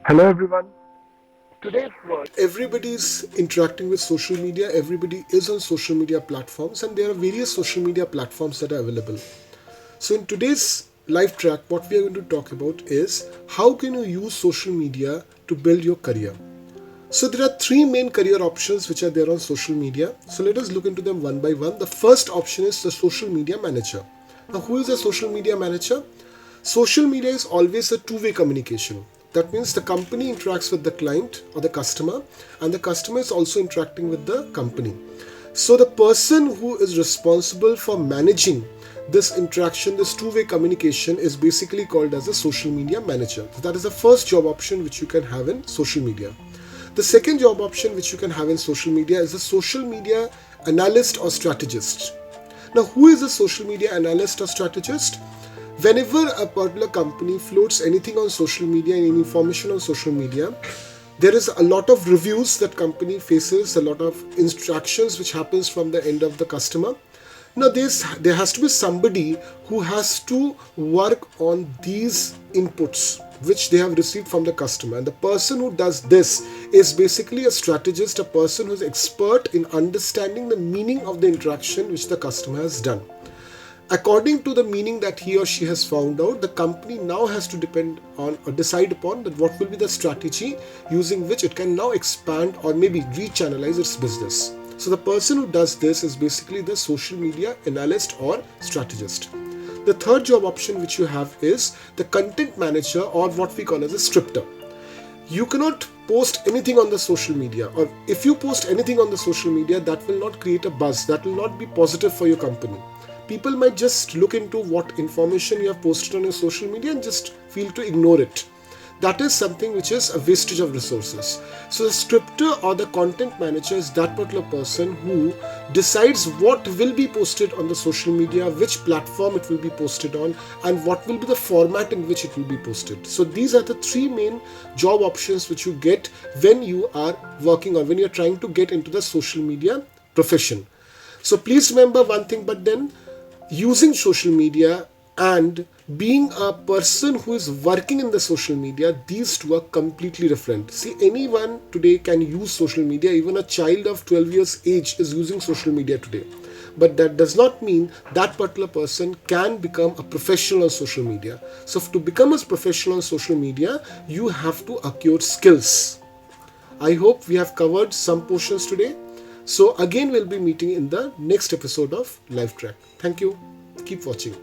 Hello everyone. Today's world, everybody's interacting with social media, everybody is on social media platforms, and there are various social media platforms that are available. So, in today's live track, what we are going to talk about is how can you use social media to build your career. So, there are three main career options which are there on social media. So, let us look into them one by one. The first option is the social media manager. Now, who is a social media manager? Social media is always a two-way communication. That means the company interacts with the client or the customer, and the customer is also interacting with the company. So the person who is responsible for managing this interaction, this two-way communication, is basically called as a social media manager. So that is the first job option which you can have in social media. The second job option which you can have in social media is a social media analyst or strategist. Now, who is a social media analyst or strategist? Whenever a particular company floats anything on social media, any information on social media, there is a lot of reviews that company faces, a lot of instructions which happens from the end of the customer. Now there has to be somebody who has to work on these inputs which they have received from the customer, and the person who does this is basically a strategist, a person who is expert in understanding the meaning of the interaction which the customer has done. According to the meaning that he or she has found out, the company now has to depend on or decide upon that what will be the strategy using which it can now expand or maybe rechannelize its business. So the person who does this is basically the social media analyst or strategist. The third job option which you have is the content manager, or what we call as a scripter. You cannot post anything on the social media, or if you post anything on the social media, that will not create a buzz, that will not be positive for your company. People might just look into what information you have posted on your social media and just feel to ignore it. That is something which is a wastage of resources. So the scripter or the content manager is that particular person who decides what will be posted on the social media, which platform it will be posted on, and what will be the format in which it will be posted. So these are the three main job options which you get when you are working or when you're trying to get into the social media profession. So please remember one thing, but then using social media and being a person who is working in the social media, these two are completely different. See, anyone today can use social media. Even a child of 12 years age is using social media today. But that does not mean that particular person can become a professional on social media. So to become a professional on social media, you have to acquire skills. I hope we have covered some portions today. So again, we'll be meeting in the next episode of Live Track. Thank you. Keep watching.